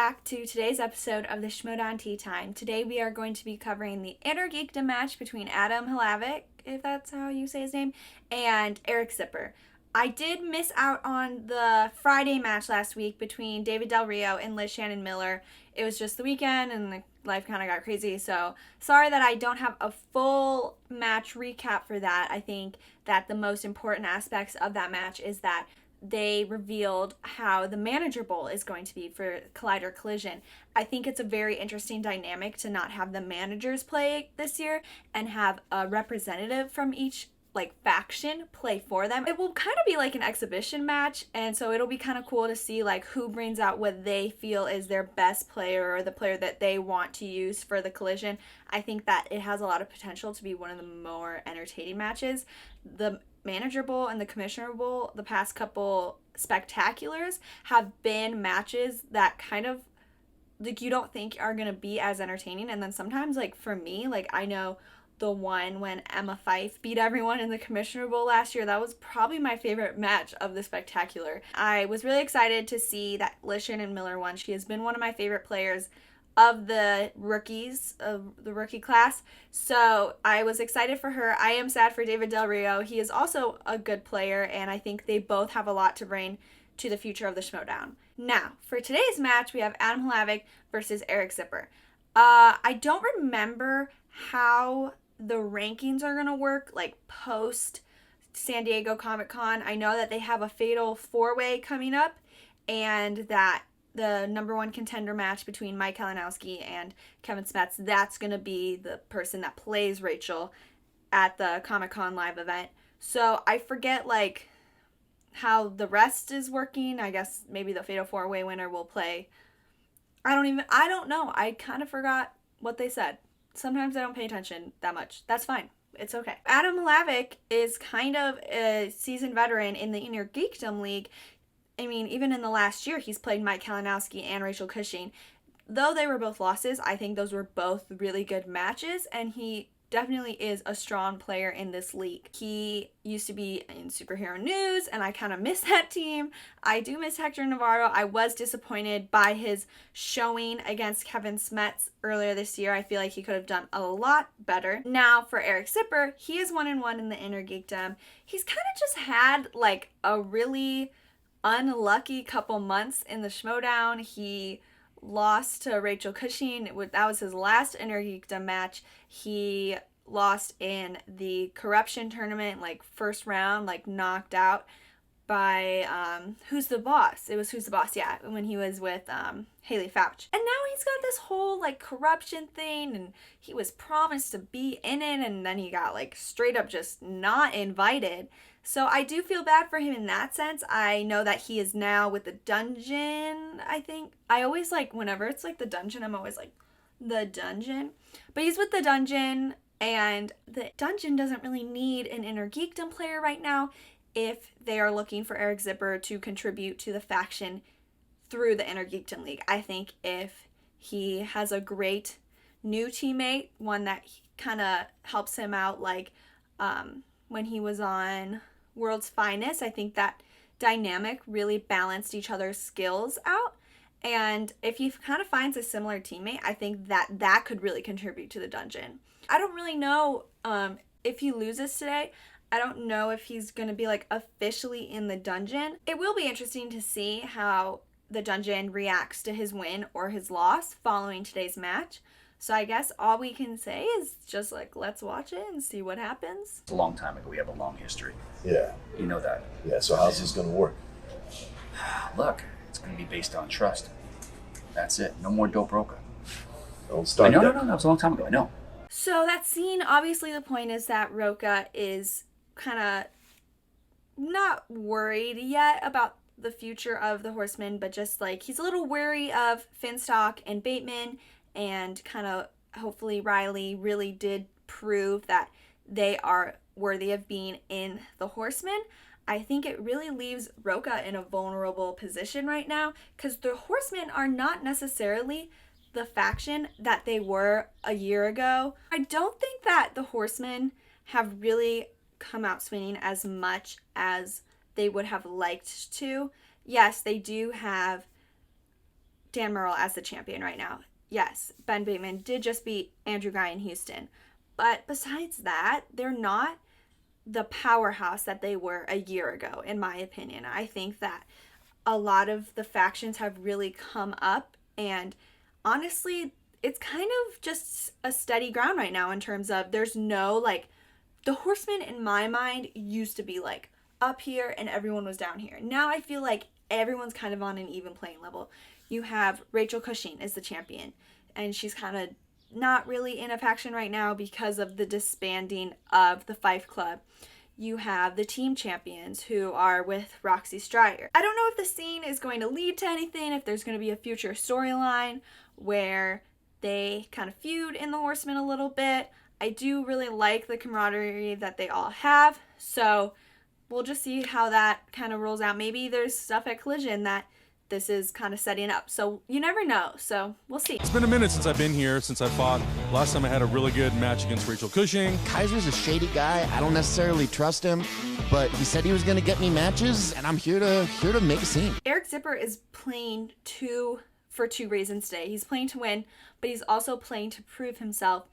back to today's episode of the Schmoedown Tea Time. Today we are going to be covering the Inner Geekdom match between Adam Hlavac, if that's how you say his name, and Eric Zipper. I did miss out on the Friday match last week between David Del Rio and Liz Shannon Miller. It was just the weekend and life kind of got crazy, so sorry that I don't have a full match recap for that. I think that the most important aspects of that match is that they revealed how the Manager Bowl is going to be for Collider Collision. I think it's a very interesting dynamic to not have the managers play this year and have a representative from each faction play for them. It will kind of be like an exhibition match, and so it'll be kind of cool to see who brings out what they feel is their best player or the player that they want to use for the collision. I think that it has a lot of potential to be one of the more entertaining matches. The Manager Bowl and the Commissioner Bowl, the past couple spectaculars, have been matches that kind of you don't think are going to be as entertaining, and then sometimes for me, I know the one when Emma Fyffe beat everyone in the Commissioner Bowl last year, that was probably my favorite match of the spectacular. I was really excited to see that Liz Shannon Miller won. She has been one of my favorite players of the rookies, of the rookie class, so I was excited for her. I am sad for David Del Rio. He is also a good player, and I think they both have a lot to bring to the future of the Schmoedown. Now, for today's match, we have Adam Hlavac versus Eric Zipper. I don't remember how the rankings are going to work, post San Diego Comic-Con. I know that they have a fatal four-way coming up, and that the number one contender match between Mike Kalinowski and Kevin Smets, that's going to be the person that plays Rachel at the Comic-Con live event. So I forget, how the rest is working. I guess maybe the fatal four-way winner will play. I don't know. I kind of forgot what they said. Sometimes I don't pay attention that much. That's fine. It's okay. Adam Hlavac is kind of a seasoned veteran in the Inner Geekdom League. I mean, even in the last year, he's played Mike Kalinowski and Rachel Cushing. Though they were both losses, I think those were both really good matches, and he definitely is a strong player in this league. He used to be in Superhero News, and I kind of miss that team. I do miss Hector Navarro. I was disappointed by his showing against Kevin Smets earlier this year. I feel like he could have done a lot better. Now, for Eric Zipper, he is 1-1 in the Inner Geekdom. He's kind of just had a really unlucky couple months in the Schmoedown. He lost to Rachel Cushing. That was his last Inner Geekdom match. He lost in the Corruption tournament, first round, knocked out by Who's the Boss? It was Who's the Boss, yeah, when he was with Haley Fouch. And now he's got this whole Corruption thing, and he was promised to be in it, and then he got straight up just not invited. So I do feel bad for him in that sense. I know that he is now with the Dungeon, I think. I always whenever it's the Dungeon, I'm always the Dungeon. But he's with the Dungeon, and the Dungeon doesn't really need an Inner Geekdom player right now if they are looking for Eric Zipper to contribute to the faction through the Inner Geekdom League. I think if he has a great new teammate, one that kind of helps him out, when he was on World's Finest, I think that dynamic really balanced each other's skills out. And if he kind of finds a similar teammate, I think that could really contribute to the Dungeon. I don't really know if he loses today. I don't know if he's going to be officially in the Dungeon. It will be interesting to see how the Dungeon reacts to his win or his loss following today's match. So I guess all we can say is just let's watch it and see what happens. It's a long time ago. We have a long history. Yeah. You know that. Yeah, so how's this going to work? Look, it's going to be based on trust. That's it. No more dope broker. Don't start No, that. that was a long time ago. I know. So that scene, obviously the point is that Rocha is kind of not worried yet about the future of the Horsemen, but just he's a little wary of Finstock and Bateman, and kind of hopefully Riley really did prove that they are worthy of being in the Horsemen. I think it really leaves Rocha in a vulnerable position right now, because the Horsemen are not necessarily the faction that they were a year ago. I don't think that the Horsemen have really come out swinging as much as they would have liked to. Yes, they do have Dan Murrell as the champion right now. Yes, Ben Bateman did just beat Andrew Guy in Houston. But besides that, they're not the powerhouse that they were a year ago, in my opinion. I think that a lot of the factions have really come up, and honestly, it's kind of just a steady ground right now in terms of there's no, like, the Horsemen in my mind used to be like up here and everyone was down here. Now I feel like everyone's kind of on an even playing level. You have Rachel Cushing as the champion, and she's kind of not really in a faction right now because of the disbanding of the Fife Club. You have the team champions who are with Roxy Strider. I don't know if the scene is going to lead to anything, if there's going to be a future storyline where they kind of feud in the Horsemen a little bit. I do really like the camaraderie that they all have, so we'll just see how that kind of rolls out. Maybe there's stuff at Collision that this is kind of setting up. So you never know. So we'll see. It's been a minute since I've been here, since I fought. Last time I had a really good match against Rachel Cushing. Kaiser's a shady guy. I don't necessarily trust him, but he said he was going to get me matches, and I'm here to make a scene. Eric Zipper is playing for two reasons today. He's playing to win, but he's also playing to prove himself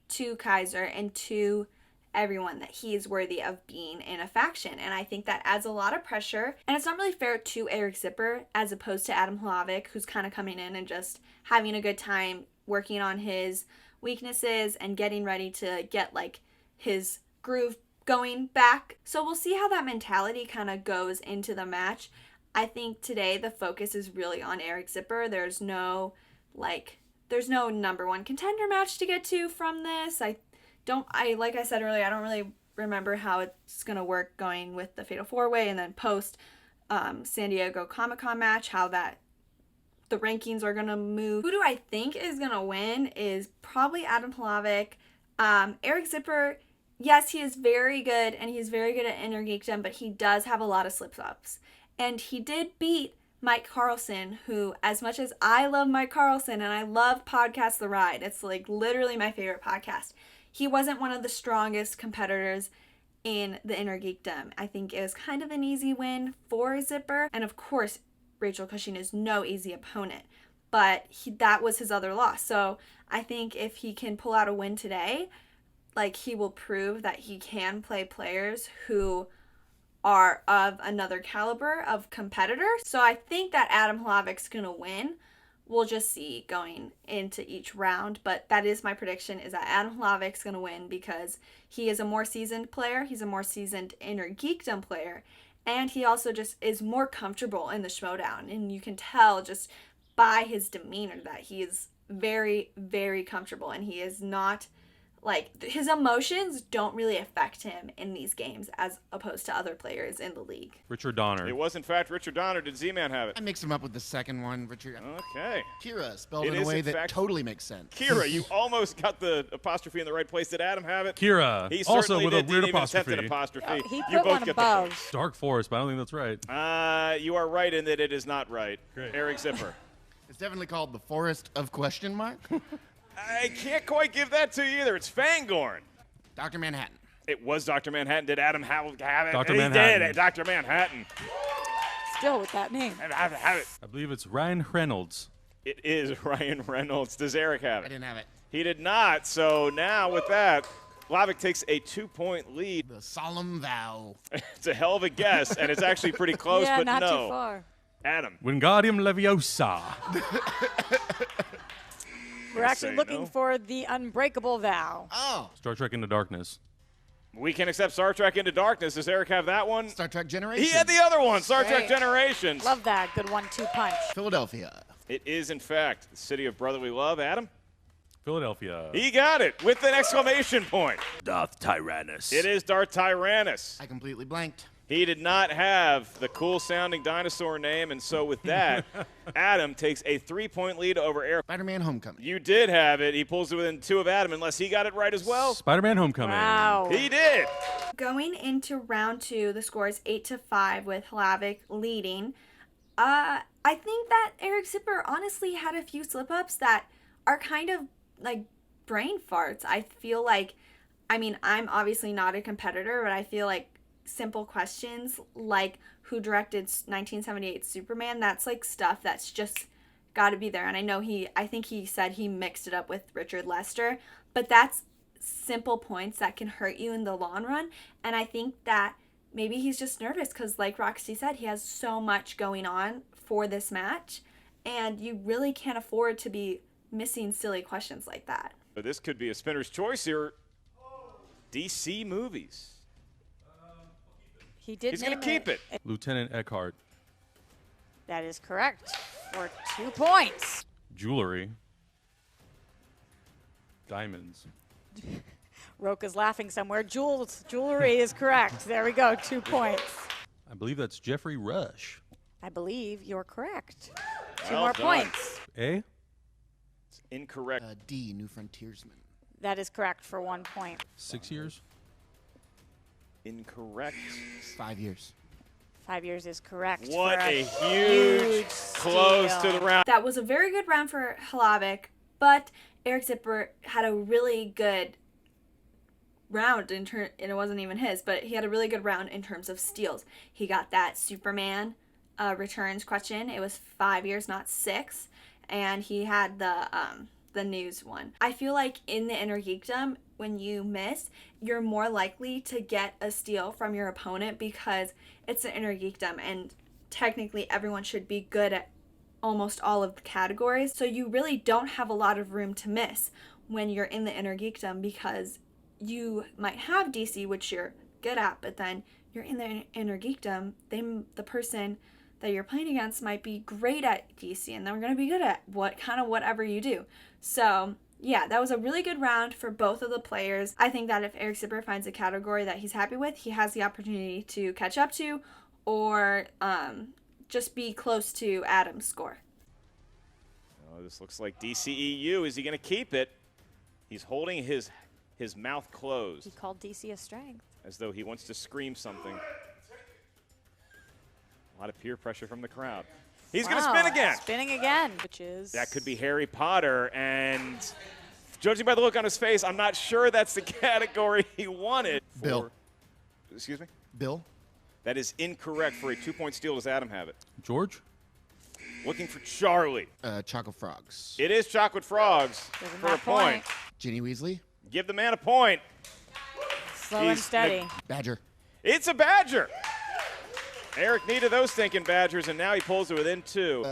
to Kaiser and to everyone that he is worthy of being in a faction. And I think that adds a lot of pressure, and it's not really fair to Eric Zipper as opposed to Adam Hlavac, who's kind of coming in and just having a good time working on his weaknesses and getting ready to get like his groove going back. So we'll see how that mentality kind of goes into the match. I think today the focus is really on Eric Zipper. There's no number one contender match to get to from this. Like I said earlier, I don't really remember how it's going to work going with the Fatal 4-Way and then post San Diego Comic-Con match, how that the rankings are going to move. Who do I think is going to win is probably Adam Hlavac. Eric Zipper, yes, he is very good, and he's very good at Inner Geekdom, but he does have a lot of slip-ups. And he did beat Mike Carlson, who, as much as I love Mike Carlson and I love Podcast The Ride, it's like literally my favorite podcast, he wasn't one of the strongest competitors in the Inner Geekdom. I think it was kind of an easy win for Zipper. And of course, Rachel Cushing is no easy opponent, but that was his other loss. So I think if he can pull out a win today, like, he will prove that he can play players who are of another caliber of competitor. So I think that Adam Hlavac's going to win. We'll just see going into each round, but that is my prediction, is that Adam Hlavac's going to win because he is a more seasoned player, he's a more seasoned Inner Geekdom player, and he also just is more comfortable in the Schmoedown, and you can tell just by his demeanor that he is very, very comfortable, and he is not, like, his emotions don't really affect him in these games as opposed to other players in the league. Richard Donner. It was, in fact, Richard Donner. Did Z-Man have it? I mixed him up with the second one, Richard. Okay. Kira, spelled It in a is, way in that fact, totally makes sense. Kira, you almost got the apostrophe in the right place. Did Adam have it? Kira, He also certainly with a did. weird Didn't even attempt an apostrophe. apostrophe. He You put both one get the above. point. Dark Forest, but I don't think that's right. You are right in that it is not right. Great. Eric Zipper. It's definitely called the Forest of Question Mark. I can't quite give that to you either. It's Fangorn. Dr. Manhattan. It was Dr. Manhattan. Did Adam have it? Dr. He Manhattan. did. Dr. Manhattan. Still with that name. Have it. I believe it's Ryan Reynolds. It is Ryan Reynolds. Does Eric have I it? didn't have it. He did not. So now with that, Hlavac takes a 2-point lead. The Solemn Vow. It's a hell of a guess, and it's actually pretty close, Yeah, but not no. too far. Adam. Wingardium Leviosa. We're actually say looking no. for the Unbreakable Vow. Oh, Star Trek Into Darkness. We can accept Star Trek Into Darkness. Does Eric have that one? Star Trek Generations. He had the other one, Star Trek Great. Generations. Love that. Good 1-2 punch. Philadelphia. It is, in fact, the city of brotherly love. Adam? Philadelphia. He got it with an exclamation point. Darth Tyrannus. It is Darth Tyrannus. I completely blanked. He did not have the cool-sounding dinosaur name, and so with that, Adam takes a 3-point lead over Eric. Spider-Man Homecoming. You did have it. He pulls it within 2 of Adam, unless he got it right as well. Spider-Man Homecoming. Wow. He did. Going into round 2, the score is 8-5 with Hlavac leading. I think that Eric Zipper honestly had a few slip-ups that are kind of like brain farts. I feel like, I mean, I'm obviously not a competitor, but I feel like simple questions like who directed 1978 Superman, that's like stuff that's just got to be there. And I think he said he mixed it up with Richard Lester, but that's simple points that can hurt you in the long run. And I think that maybe he's just nervous because, like Roxy said, he has so much going on for this match, and you really can't afford to be missing silly questions like that. But this could be a spinner's choice here. DC movies. He did He's going name to keep it. Lieutenant Eckhart. That is correct for 2 points. Jewelry. Diamonds. Roka's laughing somewhere. Jewelry is correct. There we go, 2 points. I believe that's Jeffrey Rush. I believe you're correct. 2 Well more done. points. A? It's incorrect. D, New Frontiersman. That is correct for 1 point. 6 years? Incorrect. 5 years. 5 years is correct. What for a huge close steal. to the round. That was a very good round for Hlavac, but Eric Zipper had a really good round and it wasn't even his, but he had a really good round in terms of steals. He got that Superman returns question. It was 5 years, not 6, and he had the news one. I feel like in the Inner Geekdom, when you miss, you're more likely to get a steal from your opponent because it's the Inner Geekdom, and technically everyone should be good at almost all of the categories. So you really don't have a lot of room to miss when you're in the Inner Geekdom because you might have DC, which you're good at, but then you're in the Inner Geekdom, the person that you're playing against might be great at DC, and they're going to be good at whatever you do. So yeah, that was a really good round for both of the players. I think that if Eric Zipper finds a category that he's happy with, he has the opportunity to catch up to or just be close to Adam's score. Oh, this looks like DCEU. Is he going to keep it? He's holding his mouth He closed called DC a strength. as though he wants to scream something. A lot of peer pressure from the crowd. He's going to spin again. Spinning again, which is... That could be Harry Potter, and judging by the look on his face, I'm not sure that's the category he wanted. Bill. Excuse me? Bill? That is incorrect. For a 2-point steal. Does Adam have it? George? Looking for Charlie. Chocolate Frogs. It is Chocolate Frogs Give him for a that point. Ginny Weasley? Give the man a point. Slow and He's steady. Badger. It's a Badger. Eric needed those stinking Badgers, and now he pulls it within 2.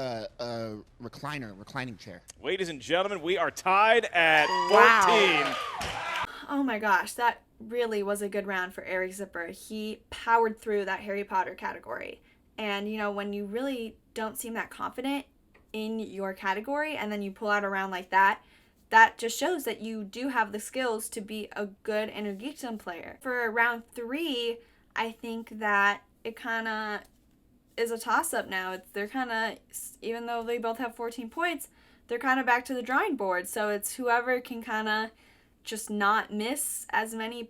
Reclining chair. Ladies and gentlemen, we are tied at 14. Wow. Oh my gosh, that really was a good round for Eric Zipper. He powered through that Harry Potter category. And, you know, when you really don't seem that confident in your category and then you pull out a round like that, that just shows that you do have the skills to be a good Inner Geekdom player. For round 3, I think that it kind of is a toss-up now. They're kind of, even though they both have 14 points, they're kind of back to the drawing board. So it's whoever can kind of just not miss as many.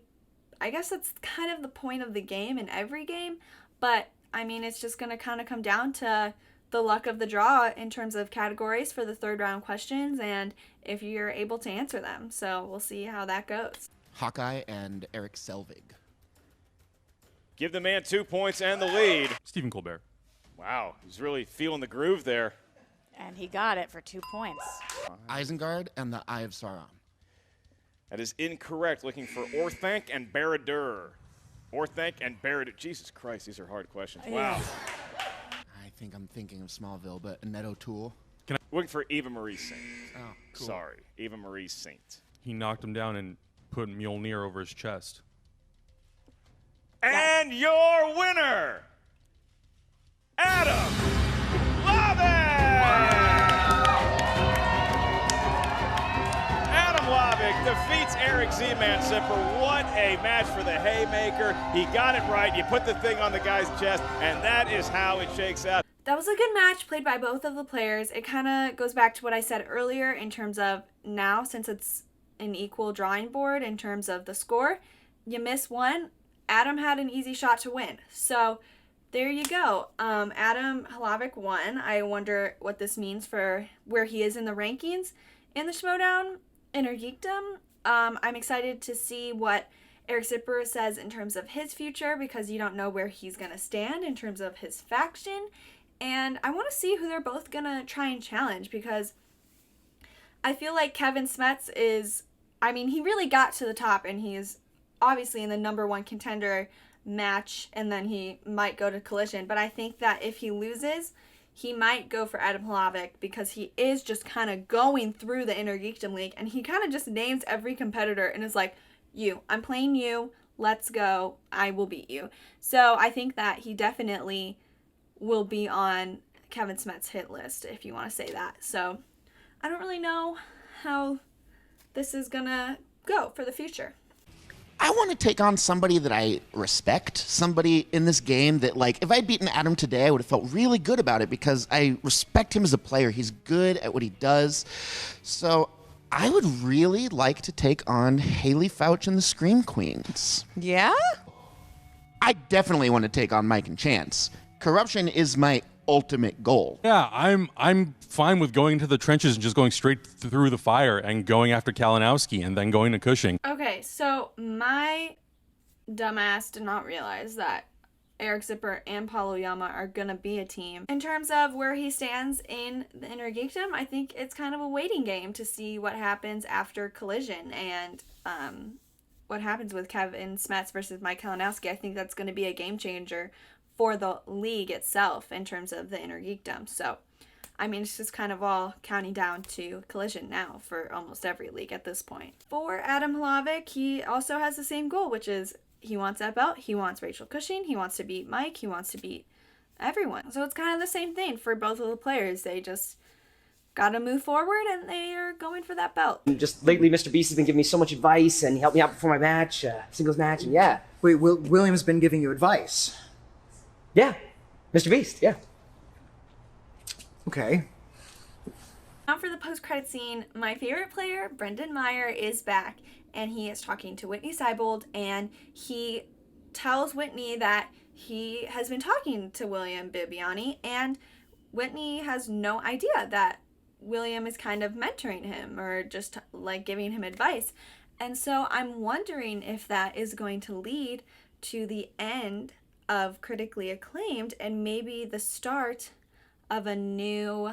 I guess that's kind of the point of the game in every game. But, I mean, it's just going to kind of come down to the luck of the draw in terms of categories for the third round questions and if you're able to answer them. So we'll see how that goes. Hawkeye and Eric Selvig. Give the man 2 points and the lead. Stephen Colbert. Wow, he's really feeling the groove there. And he got it for 2 points. Isengard and the Eye of Sauron. That is incorrect. Looking for Orthanc and Barad-dûr. Orthanc and Barad-dûr. Jesus Christ, these are hard questions. Wow. I think I'm thinking of Smallville, but Annette O'Toole. Looking for Eva Marie Saint. Oh, cool. Sorry, Eva Marie Saint. He knocked him down and put Mjolnir over his chest. And your winner, Adam Hlavac! Adam Hlavac defeats Eric Z-Man Zipper. What a match for the Haymaker. He got it right. You put the thing on the guy's chest, and that is how it shakes out. That was a good match played by both of the players. It kind of goes back to what I said earlier in terms of now, since it's an equal drawing board in terms of the score, you miss one, Adam had an easy shot to win. So there you go. Adam Hlavac won. I wonder what this means for where he is in the rankings in the Schmoedown Inner Geekdom. I'm excited to see what Eric Zipper says in terms of his future because you don't know where he's going to stand in terms of his faction. And I want to see who they're both going to try and challenge, because I feel like Kevin Smets is, I mean, he really got to the top, and he is obviously in the number one contender match, and then he might go to Collision. But I think that if he loses, he might go for Adam Hlavac, because he is just kind of going through the Inner Geekdom League, and he kind of just names every competitor and is like, I'm playing you, let's go, I will beat you. So I think that he definitely will be on Kevin Smets' hit list, if you want to say that. So I don't really know how this is gonna go for the future. I want to take on somebody that I respect, somebody in this game that, like, if I'd beaten Adam today, I would have felt really good about it because I respect him as a player. He's good at what he does. So I would really like to take on Haley Fouch and the Scream Queens. Yeah? I definitely want to take on Mike and Chance. Corruption is my ultimate goal. Yeah, I'm fine with going into the trenches and just going straight through the fire and going after Kalinowski and then going to Cushing. Okay, so my dumbass did not realize that Eric Zipper and Paulo Yama are going to be a team. In terms of where he stands in the Inner Geekdom, I think it's kind of a waiting game to see what happens after Collision and what happens with Kevin Smets versus Mike Kalinowski. I think that's going to be a game changer for the league itself in terms of the Inner Geekdom. So, I mean, it's just kind of all counting down to Collision now for almost every league at this point. For Adam Hlavac, he also has the same goal, which is he wants that belt, he wants Rachel Cushing, he wants to beat Mike, he wants to beat everyone. So it's kind of the same thing for both of the players. They just got to move forward, and they are going for that belt. Just lately, Mr. Beast has been giving me so much advice, and he helped me out before my match, singles match, and yeah. Wait, William's been giving you advice? Yeah, Mr. Beast, yeah. Okay. Now for the post-credit scene, my favorite player, Brendan Meyer, is back, and he is talking to Whitney Seibold, and he tells Whitney that he has been talking to William Bibiani, and Whitney has no idea that William is kind of mentoring him or just like giving him advice. And so I'm wondering if that is going to lead to the end of Critically Acclaimed and maybe the start of a new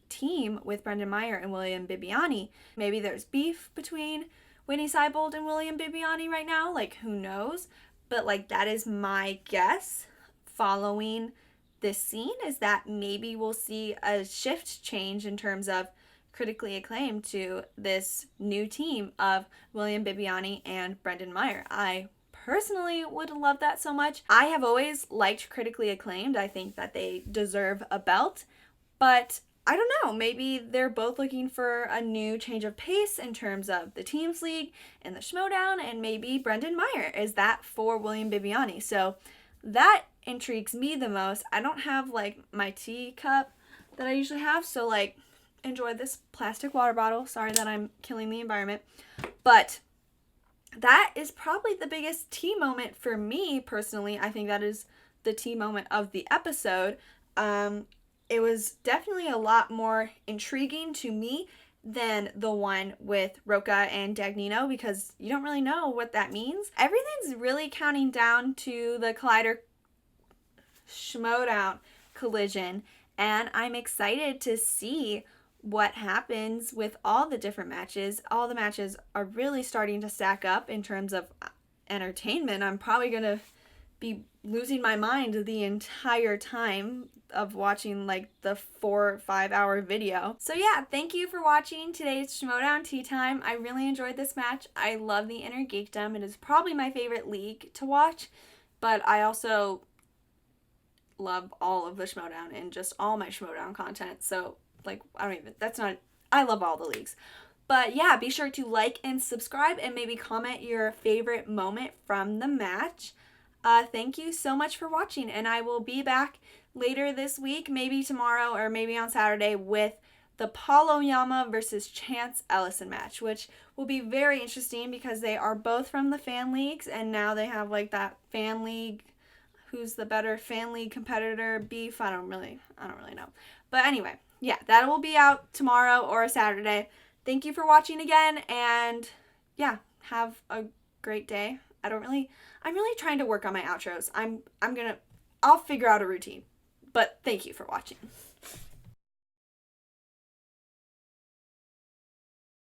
team with Brendan Meyer and William Bibiani. Maybe there's beef between Whitney Seibold and William Bibiani right now, like who knows? But like that is my guess following this scene, is that maybe we'll see a shift change in terms of Critically Acclaimed to this new team of William Bibiani and Brendan Meyer. I personally would love that so much. I have always liked Critically Acclaimed. I think that they deserve a belt, but I don't know, maybe they're both looking for a new change of pace in terms of the Teams League and the Schmoedown, and maybe Brendan Meyer is that for William Bibiani. So that intrigues me the most. I don't have like my teacup that I usually have, so like enjoy this plastic water bottle. Sorry that I'm killing the environment, but that is probably the biggest tea moment for me personally. I think that is the tea moment of the episode. It was definitely a lot more intriguing to me than the one with Roca and Dagnino, because you don't really know what that means. Everything's really counting down to the Collider Schmoedown collision, and I'm excited to see what happens with all the different matches. All the matches are really starting to stack up in terms of entertainment. I'm probably going to be losing my mind the entire time of watching like the 4 or 5 hour video. So yeah, thank you for watching today's Schmoedown Tea Time. I really enjoyed this match. I love the Inner Geekdom. It is probably my favorite league to watch, but I also love all of the Schmoedown and just all my Schmoedown content. So like, I love all the leagues. But yeah, be sure to like and subscribe and maybe comment your favorite moment from the match. Thank you so much for watching, and I will be back later this week, maybe tomorrow or maybe on Saturday, with the Paulo Yama versus Chance Ellison match, which will be very interesting because they are both from the fan leagues, and now they have like that fan league, who's the better fan league competitor beef. I don't really know. But anyway, yeah, that will be out tomorrow or Saturday. Thank you for watching again, and yeah, have a great day. I'm really trying to work on my outros. I'll figure out a routine. But thank you for watching.